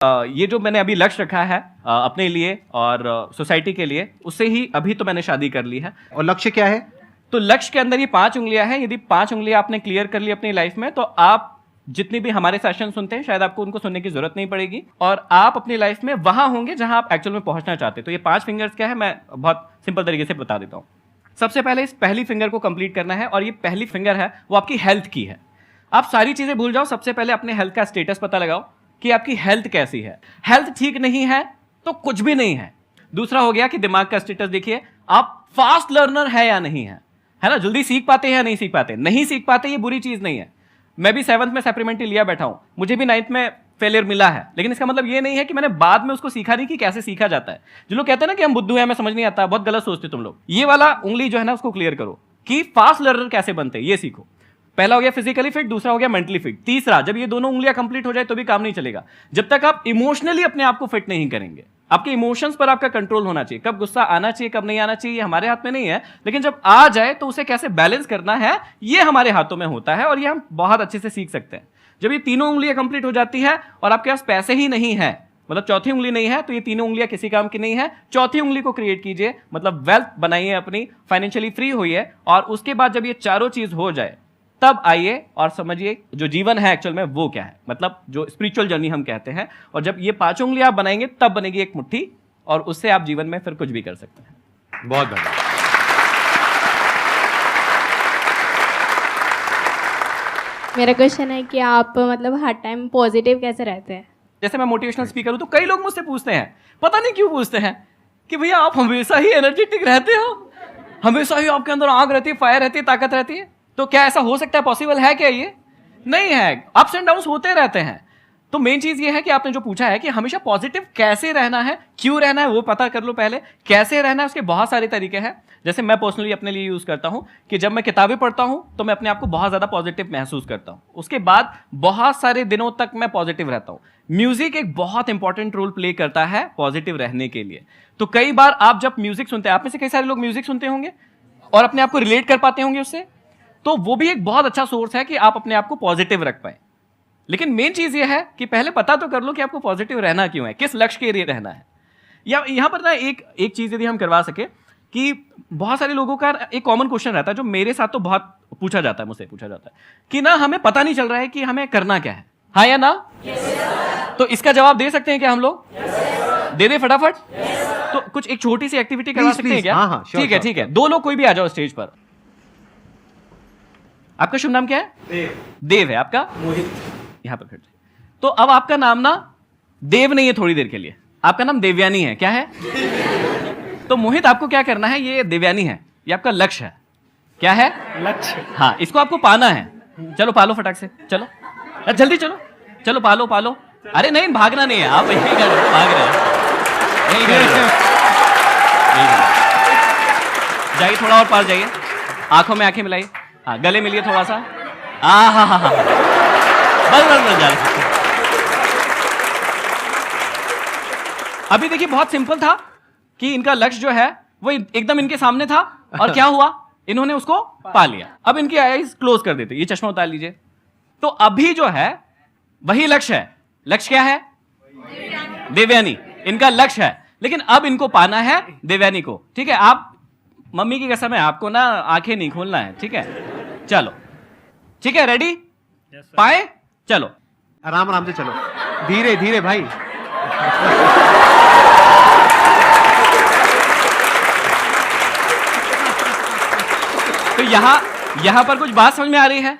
ये जो मैंने अभी लक्ष्य रखा है अपने लिए और सोसाइटी के लिए, उससे ही अभी तो मैंने शादी कर ली है। और लक्ष्य क्या है? तो लक्ष्य के अंदर ये 5 उंगलियां हैं। यदि 5 उंगलियां आपने क्लियर कर ली अपनी लाइफ में, तो आप जितनी भी हमारे सेशन सुनते हैं शायद आपको उनको सुनने की जरूरत नहीं पड़ेगी और आप अपनी लाइफ में वहां होंगे जहां आप एक्चुअल में पहुंचना चाहते हैं। तो ये 5 फिंगर्स क्या है, मैं बहुत सिंपल तरीके से बता देता हूं। सबसे पहले इस पहली फिंगर को कंप्लीट करना है और ये पहली फिंगर है वो आपकी हेल्थ की है। आप सारी चीजें भूल जाओ, सबसे पहले अपने हेल्थ का स्टेटस पता लगाओ कि आपकी हेल्थ कैसी है। हेल्थ ठीक नहीं है तो कुछ भी नहीं है। दूसरा हो गया कि दिमाग का स्टेटस देखिए, आप फास्ट लर्नर है या नहीं है ना, जल्दी सीख पाते हैं या नहीं सीख पाते। नहीं सीख पाते ये बुरी चीज नहीं है। मैं भी 7th में सप्लीमेंट्री लिया बैठा हूं, मुझे भी 9th में फेलियर मिला है, लेकिन इसका मतलब ये नहीं है कि मैंने बाद में उसको सीखा नहीं कि कैसे सीखा जाता है। जो लोग कहते हैं ना कि हम बुद्धू हैं, हमें समझ नहीं आता, बहुत गलत सोचते तुम लोग। ये वाला उंगली जो है ना उसको क्लियर करो कि फास्ट लर्नर कैसे बनते हैं, ये सीखो। पहला हो गया फिजिकली फिट, दूसरा हो गया मेंटली फिट। तीसरा, जब ये दोनों उंगलियां कंप्लीट हो जाए तो भी काम नहीं चलेगा जब तक आप इमोशनली अपने आप को फिट नहीं करेंगे। आपके इमोशंस पर आपका कंट्रोल होना चाहिए। कब गुस्सा आना चाहिए, कब नहीं आना चाहिए, ये हमारे हाथ में नहीं है, लेकिन जब आ जाए तो उसे कैसे बैलेंस करना है ये हमारे हाथों में होता है और ये हम बहुत अच्छे से सीख सकते हैं। जब ये तीनों उंगलियां कंप्लीट हो जाती है और आपके पास पैसे ही नहीं है, मतलब चौथी उंगली नहीं है, तो ये तीनों उंगलियां किसी काम की नहीं है। चौथी उंगली को क्रिएट कीजिए, मतलब वेल्थ बनाइए अपनी, फाइनेंशियली फ्री होइए और उसके बाद जब ये चारों चीज हो जाए तब आइए और समझिए जो जीवन है एक्चुअल में वो क्या है, मतलब जो स्पिरिचुअल जर्नी हम कहते हैं। और जब ये 5 उंगलियां आप बनाएंगे तब बनेगी एक मुट्ठी और उससे आप जीवन में फिर कुछ भी कर सकते हैं। बहुत बढ़िया। मेरा क्वेश्चन है कि आप मतलब हर टाइम पॉजिटिव कैसे रहते हैं? जैसे मैं मोटिवेशनल स्पीकर हूं तो कई लोग मुझसे पूछते हैं, पता नहीं क्यों पूछते हैं, कि भैया आप हमेशा ही एनर्जेटिक रहते हो, हमेशा ही आपके अंदर आग रहती है, फायर रहती है, ताकत रहती है, तो क्या ऐसा हो सकता है, पॉसिबल है क्या? ये नहीं है, अप्स एंड डाउन्स होते रहते हैं। तो मेन चीज ये है कि आपने जो पूछा है कि हमेशा पॉजिटिव कैसे रहना है, क्यों रहना है, वो पता कर लो पहले। कैसे रहना है उसके बहुत सारे तरीके हैं। जैसे मैं पर्सनली अपने लिए यूज करता हूं कि जब मैं किताबें पढ़ता हूं तो मैं अपने आप को बहुत ज्यादा पॉजिटिव महसूस करता हूं, उसके बाद बहुत सारे दिनों तक मैं पॉजिटिव रहता हूं। म्यूजिक एक बहुत इंपॉर्टेंट रोल प्ले करता है पॉजिटिव रहने के लिए। तो कई बार आप जब म्यूजिक सुनते हैं, आप में से कई सारे लोग म्यूजिक सुनते होंगे और अपने आप को रिलेट कर पाते होंगे उससे, तो वो भी एक बहुत अच्छा सोर्स है कि आप अपने आप को पॉजिटिव रख पाए। लेकिन मेन चीज ये है कि पहले पता तो कर लो कि आपको पॉजिटिव रहना क्यों है, किस लक्ष्य के लिए रहना है। या यहां पर ना एक चीज यदि हम करवा सके कि बहुत सारे लोगों का एक कॉमन क्वेश्चन रहता है जो मेरे साथ तो बहुत पूछा जाता है, मुझसे पूछा जाता है कि ना हमें पता नहीं चल रहा है कि हमें करना क्या है, हाँ या ना? तो इसका जवाब दे सकते हैं क्या हम लोग? दे दे फटाफट। तो कुछ एक छोटी सी एक्टिविटी करवा सकते हैं क्या? हाँ, ठीक है ठीक है, 2 लोग कोई भी आ जाओ स्टेज पर। आपका शुभ नाम क्या है? देव है। आपका? मोहित। यहां पर खड़े। तो अब आपका नाम ना देव नहीं है, थोड़ी देर के लिए आपका नाम देवयानी है। क्या है? तो मोहित आपको क्या करना है, ये देवयानी है, ये आपका लक्ष्य है। क्या है? लक्ष्य। हाँ, इसको आपको पाना है। चलो पालो फटाक से, चलो जल्दी चलो, चलो पालो पालो। अरे नहीं, भागना नहीं है, आप यही कर रहे हो, भाग रहे हो, यही कर रहे हो। जाइए थोड़ा और पास जाइए, आंखों में आंखें मिलाइए, हाँ गले मिलिए थोड़ा सा। हाँ, बस जा रहे। अभी देखिए बहुत सिंपल था कि इनका लक्ष्य जो है वो एकदम इनके सामने था और क्या हुआ, इन्होंने उसको पा लिया। अब इनकी आईज क्लोज कर देते, ये चश्मा उतार लीजिए। तो अभी जो है वही लक्ष्य है। लक्ष्य क्या है? देवयानी इनका लक्ष्य है, लेकिन अब इनको पाना है देवयानी को। ठीक है, आप मम्मी की कसम है आपको ना आंखें नहीं खोलना है, ठीक है? चलो ठीक है, रेडी? पाए? चलो आराम आराम से चलो, धीरे धीरे भाई। तो यहां पर कुछ बात समझ में आ रही है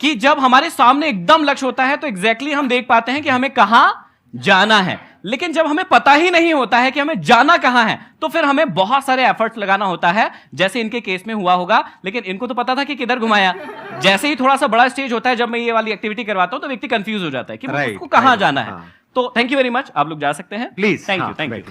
कि जब हमारे सामने एकदम लक्ष्य होता है तो एग्जैक्टली हम देख पाते हैं कि हमें कहां जाना है। लेकिन जब हमें पता ही नहीं होता है कि हमें जाना कहां है तो फिर हमें बहुत सारे एफर्ट्स लगाना होता है, जैसे इनके केस में हुआ होगा। लेकिन इनको तो पता था कि किधर घुमाया। जैसे ही थोड़ा सा बड़ा स्टेज होता है, जब मैं ये वाली एक्टिविटी करवाता हूं तो व्यक्ति कंफ्यूज हो जाता है कि उसको कहां जाना है। तो थैंक यू वेरी मच, आप लोग जा सकते हैं प्लीज। Thank you.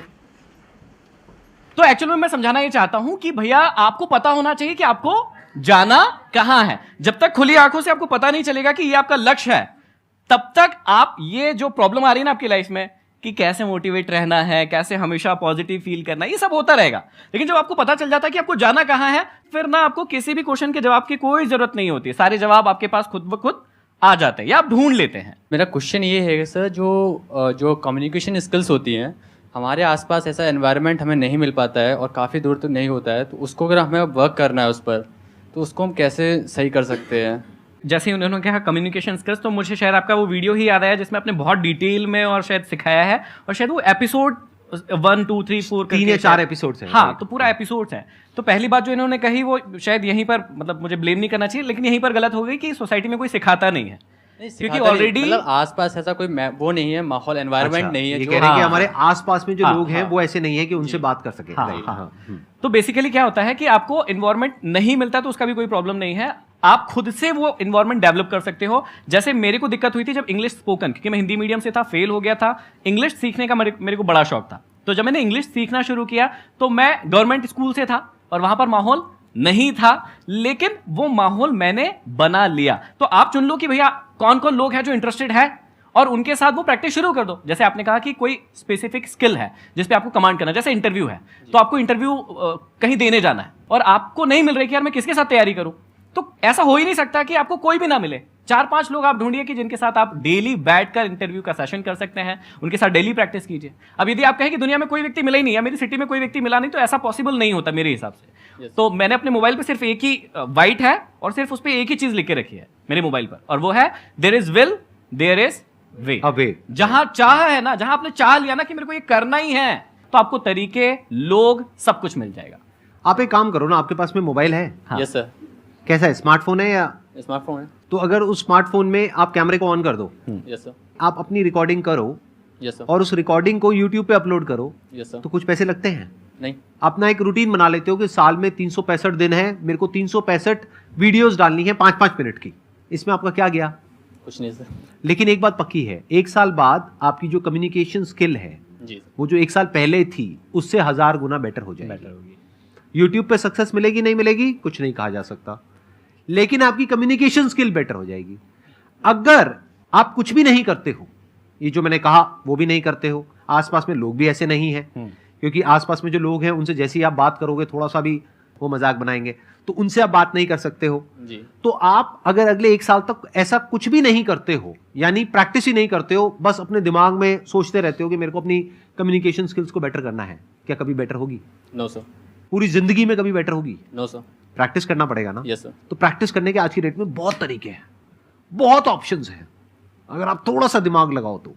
तो एक्चुअली में मैं समझाना ये चाहता हूं कि भैया आपको पता होना चाहिए कि आपको जाना कहां है। जब तक खुली आंखों से आपको पता नहीं चलेगा कि ये आपका लक्ष्य है, तब तक आप ये जो प्रॉब्लम आ रही है ना आपकी लाइफ में कि कैसे मोटिवेट रहना है, कैसे हमेशा पॉजिटिव फील करना है, ये सब होता रहेगा। लेकिन जब आपको पता चल जाता है कि आपको जाना कहां है, फिर ना आपको किसी भी क्वेश्चन के जवाब की कोई जरूरत नहीं होती, सारे जवाब आपके पास खुद ब खुद आ जाते हैं या आप ढूंढ लेते हैं? मेरा क्वेश्चन ये है कि सर जो कम्युनिकेशन स्किल्स होती हैं, हमारे आसपास ऐसा एनवायरनमेंट हमें नहीं मिल पाता है और काफ़ी दूर तक नहीं होता है, तो उसको अगर हमें वर्क करना है उस पर, तो उसको हम कैसे सही कर सकते हैं? जैसे उन्होंने कहा कम्युनिकेशन स्किल्स, तो मुझे शायद आपका वो वीडियो ही याद आया जिसमें आपने बहुत डिटेल में और शायद सिखाया है, और शायद वो एपिसोड 1 2 3 4 3 या 4 एपिसोड्स हैं। हाँ, तो पूरा एपिसोड्स हैं। तो पहली बात जो इन्होंने कही वो शायद यहीं पर, मतलब मुझे ब्लेम नहीं करना चाहिए, लेकिन यहीं पर गलत हो गई कि सोसाइटी में कोई सिखाता नहीं है, क्योंकि ऑलरेडी मतलब आसपास ऐसा कोई वो नहीं है, माहौल एनवायरनमेंट नहीं है ये जो कह रहे हैं कि हाँ, हमारे आसपास में जो हाँ, लोग हैं हाँ, वो ऐसे नहीं है कि उनसे बात कर सके। हाँ, राइट, हाँ। हाँ। तो बेसिकली क्या होता है कि आपको इन्वायरमेंट नहीं मिलता तो उसका भी कोई प्रॉब्लम नहीं है, आप खुद से वो इन्वायरमेंट डेवलप कर सकते हो। जैसे मेरे को दिक्कत हुई थी जब इंग्लिश स्पोकन, क्योंकि मैं हिंदी मीडियम से था, फेल हो गया था, इंग्लिश सीखने का मेरे को बड़ा शौक था। तो जब मैंने इंग्लिश सीखना शुरू किया तो मैं गवर्नमेंट स्कूल से था और वहां पर माहौल नहीं था, लेकिन वो माहौल मैंने बना लिया। तो आप चुन लो कि भैया कौन कौन लोग हैं जो इंटरेस्टेड है और उनके साथ वो प्रैक्टिस शुरू कर दो। जैसे आपने कहा कि कोई स्पेसिफिक स्किल है जिस पे आपको कमांड करना है, जैसे इंटरव्यू है, तो आपको इंटरव्यू कहीं देने जाना है और आपको नहीं मिल रही कि यार मैं किसके साथ तैयारी करूं, तो ऐसा हो ही नहीं सकता कि आपको कोई भी ना मिले। 4-5 लोग आप ढूंढिए कि जिनके साथ आप डेली बैठकर इंटरव्यू का सेशन कर सकते हैं, उनके साथ डेली प्रैक्टिस कीजिए। अब यदि आप कहें कि दुनिया में कोई व्यक्ति मिला ही नहीं, या मेरी सिटी में कोई व्यक्ति मिला नहीं, तो ऐसा पॉसिबल नहीं होता मेरे हिसाब से। तो मैंने अपने मोबाइल पे सिर्फ एक ही वाइट है और सिर्फ उस पर एक ही चीज लिख के रखी है मेरे मोबाइल पर, और वो है there is will there is way. जहां चाह है ना, जहां आपने चाह लिया ना कि मेरे को ये करना ही है, तो आपको तरीके, लोग, सब कुछ मिल जाएगा। आप एक काम करो ना, आपके पास में मोबाइल है? यस सर, कैसा है, स्मार्टफोन है या? स्मार्टफोन है। तो अगर उस स्मार्टफोन में आप कैमरे को ऑन कर दो, यस सर। आप अपनी रिकॉर्डिंग करो यस सर। और उस रिकॉर्डिंग को यूट्यूब पे अपलोड करो, यस सर। तो कुछ पैसे लगते हैं? नहीं। अपना एक रूटीन बना लेते हो कि साल में 365 दिन है, मेरे को 365 वीडियोस डालनी है 5-5 मिनट की, इसमें आपका क्या गया? कुछ नहीं सर। लेकिन एक बात पक्की है, 1 साल बाद आपकी जो कम्युनिकेशन स्किल है जी वो जो 1 साल पहले थी उससे 1000 गुना बेटर हो जाएगी। यूट्यूब पे सक्सेस मिलेगी नहीं मिलेगी कुछ नहीं कहा जा सकता, लेकिन आपकी कम्युनिकेशन स्किल बेटर हो जाएगी। अगर आप कुछ भी नहीं करते हो, ये जो मैंने कहा वो भी नहीं करते हो, आसपास में लोग भी ऐसे नहीं हैं, क्योंकि आसपास में जो लोग हैं उनसे जैसे ही आप बात करोगे थोड़ा सा भी वो मजाक बनाएंगे, तो उनसे आप बात नहीं कर सकते हो जी। तो आप अगर अगले 1 साल तक ऐसा कुछ भी नहीं करते हो, यानी प्रैक्टिस ही नहीं करते हो, बस अपने दिमाग में सोचते रहते हो कि मेरे को अपनी कम्युनिकेशन स्किल्स को बेटर करना है, क्या कभी बेटर होगी? No sir. पूरी जिंदगी में कभी बेटर होगी? No sir. प्रैक्टिस करना पड़ेगा ना। Yes sir. तो प्रैक्टिस करने के आज की डेट में बहुत तरीके हैं, बहुत ऑप्शंस हैं, अगर आप थोड़ा सा दिमाग लगाओ तो।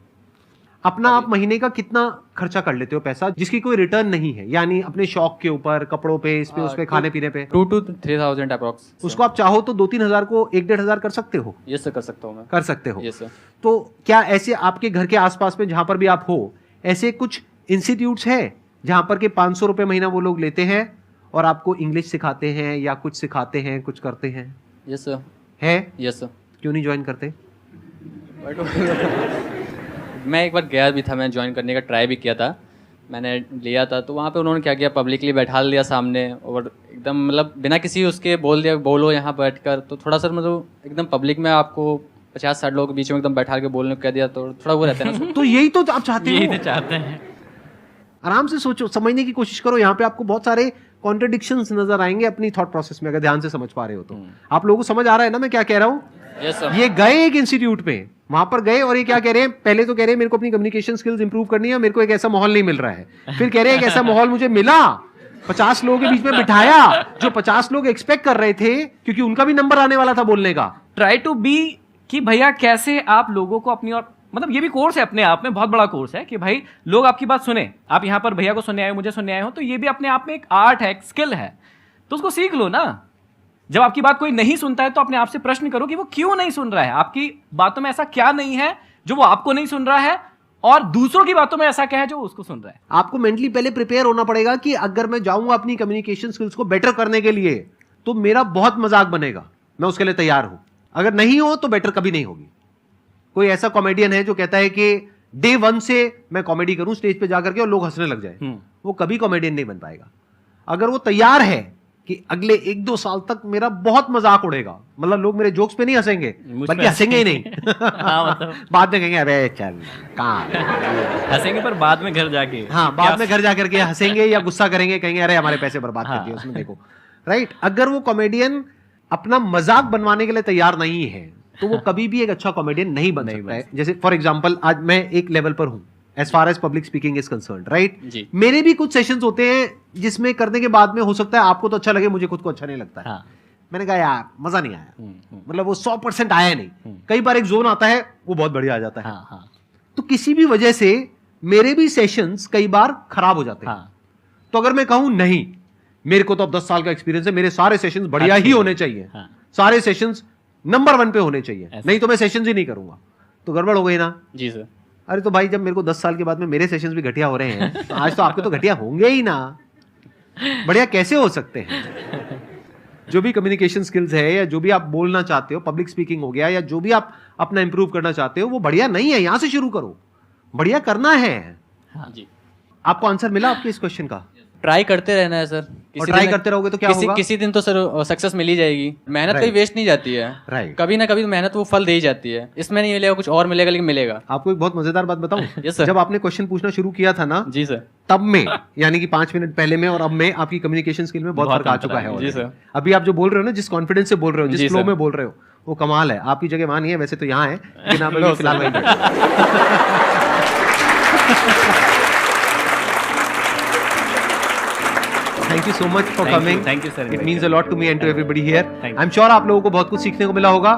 अपना आप महीने का कितना खर्चा कर लेते हो पैसा जिसकी कोई रिटर्न नहीं है, यानी अपने शौक के ऊपर, कपड़ों पे, इस पे, उस पे, खाने पीने पे? 2 to 3,000 अप्रॉक्स। उसको आप चाहो तो 2-3 हजार को 1-1.5 हजार कर सकते हो। यस सर, कर सकता हूँ मैं। कर सकते हो। Yes sir. तो क्या ऐसे आपके घर के आसपास में जहां पर भी आप हो, ऐसे कुछ इंस्टीट्यूट्स हैं जहां पर के 500 रुपए महीना वो लोग लेते हैं और आपको इंग्लिश सिखाते हैं या कुछ सिखाते हैं, कुछ करते हैं? Yes sir. है? Yes sir. क्यों नहीं ज्वाइन करते? मैं एक बार गया भी था, मैं ज्वाइन करने का ट्राई भी किया था, मैंने लिया था, तो वहाँ पे उन्होंने क्या किया, पब्लिकली बैठा लिया सामने और एकदम मतलब बिना किसी उसके बोल दिया बोलो यहाँ बैठकर, तो थोड़ा सा मतलब एकदम पब्लिक में आपको 50-60 लोगों के बीच में एकदम बैठा के बोलने को कह दिया, तो थोड़ा वो रहता है ना। तो यही तो आप चाहते यही हो। तो चाहते हैं। आराम से सोचो, समझने की कोशिश करो, यहाँ पे आपको बहुत सारे कॉन्ट्रडिक्शंस नजर आएंगे अपनी थॉट प्रोसेस में, अगर ध्यान से समझ पा रहे हो तो। आप लोगों को समझ आ रहा है ना मैं क्या कह रहा हूँ? Yes sir. ये गए एक इंस्टीट्यूट में, वहां पर गए और ये क्या कह रहे हैं, पहले तो कह रहे हैं मेरे को अपनी कम्युनिकेशन स्किल्स इंप्रूव करनी है, मेरे को एक ऐसा माहौल नहीं मिल रहा है, फिर कह रहे हैं एक ऐसा माहौल मुझे मिला, 50 लोगों के बीच में बिठाया, जो 50 लोग एक्सपेक्ट कर रहे थे क्योंकि उनका भी नंबर आने वाला था बोलने का। ट्राई टू बी कि भैया कैसे आप लोगों को अपनी, और मतलब ये भी कोर्स है अपने आप में, बहुत बड़ा कोर्स है कि भाई लोग आपकी बात सुने। आप यहाँ पर भैया को सुनने आए हो, मुझे सुनने आए हो, तो ये भी अपने आप में एक आर्ट है, एक स्किल है, तो उसको सीख लो ना। जब आपकी बात कोई नहीं सुनता है तो अपने आप से प्रश्न करो कि वो क्यों नहीं सुन रहा है, आपकी बातों में ऐसा क्या नहीं है जो वो आपको नहीं सुन रहा है, और दूसरों की बातों में ऐसा क्या है जो उसको सुन रहा है। आपको मेंटली पहले प्रिपेयर होना पड़ेगा कि अगर मैं जाऊंगा अपनी कम्युनिकेशन स्किल्स को बेटर करने के लिए तो मेरा बहुत मजाक बनेगा, मैं उसके लिए तैयार हूं। अगर नहीं हो तो बेटर कभी नहीं होगी। कोई ऐसा कॉमेडियन है जो कहता है कि डे 1 से मैं कॉमेडी करूं स्टेज पे जाकर के और लोग हंसने लग जाए, वो कभी कॉमेडियन नहीं बन पाएगा। अगर वो तैयार है कि अगले 1-2 साल तक मेरा बहुत मजाक उड़ेगा, मतलब लोग मेरे जोक्स पे नहीं हंसेंगे बल्कि हंसेंगे ही नहीं हाँ, मतलब बाद में कहेंगे अरे चल कहाँ हंसेंगे पर बाद में घर जाके, हाँ बाद में घर जाकर के हंसेंगे या गुस्सा करेंगे, कहेंगे अरे हमारे पैसे बर्बाद कर दिए उसमें देखो। राइट? अगर वो कॉमेडियन अपना मजाक बनवाने के लिए तैयार नहीं है तो वो कभी भी एक अच्छा कॉमेडियन नहीं बन सकता है। जैसे फॉर एग्जाम्पल आज मैं एक लेवल पर हूँ as far as public speaking is concerned, right. जी। मेरे भी कुछ सेशंस होते हैं जिसमें करने के बाद में हो सकता है आपको तो अच्छा लगे, मुझे खुद को अच्छा नहीं लगता है। मैंने कहा यार मजा नहीं आया, मतलब वो 100% आया नहीं। कई बार एक जोन आता है वो बहुत बढ़िया आ जाता है। तो किसी भी वजह से मेरे भी सेशंस कई बार खराब हो जाते हैं। तो अगर मैं कहूं नहीं, मेरे को तो अब 10 साल का एक्सपीरियंस है, मेरे सारे सेशंस बढ़िया ही होने चाहिए, सारे सेशंस नंबर 1 पे होने चाहिए, नहीं तो मैं सेशंस ही नहीं करूंगा, तो गड़बड़ हो गई ना। जी सर। अरे तो भाई जब मेरे को 10 साल के बाद में मेरे सेशंस भी घटिया हो रहे हैं तो आज तो आपके तो घटिया होंगे ही ना। बढ़िया कैसे हो सकते हैं? जो भी कम्युनिकेशन स्किल्स है या जो भी आप बोलना चाहते हो, पब्लिक स्पीकिंग हो गया या जो भी आप अपना इंप्रूव करना चाहते हो, वो बढ़िया नहीं है। यहां से शुरू करो, बढ़िया करना है। जी। आपको आंसर मिला आपके इस क्वेश्चन का? ट्राई करते रहना है सर। और ट्राई करते रहोगे तो क्या होगा? किसी दिन तो सर सक्सेस मिल ही जाएगी। मेहनत कभी वेस्ट नहीं जाती है। राइट। कभी ना कभी मेहनत वो फल दे ही जाती है। इसमें नहीं मिलेगा, कुछ और मिलेगा, लेकिन मिलेगा। आपको एक बहुत मजेदार बात बताऊं? Yes, sir. जब आपने क्वेश्चन पूछना शुरू किया था ना, जी सर, तब में यानी कि 5 मिनट पहले में और अब में आपकी कम्युनिकेशन स्किल में बहुत फर्क आ चुका है। जी सर। अभी आप जो बोल रहे हो ना, जिस कॉन्फिडेंस से बोल रहे हो, जिस जी फ्लो सर। में बोल रहे हो, वो कमाल है। आपकी जगह वहां नहीं है, वैसे तो यहाँ है, लेकिन आप अभी फिलहाल वहीं बैठे हो। Thank you so much for coming. Thank you, sir. It means a lot to me and to everybody here. Thank you. I'm sure आप लोगों को बहुत कुछ सीखने को मिला होगा।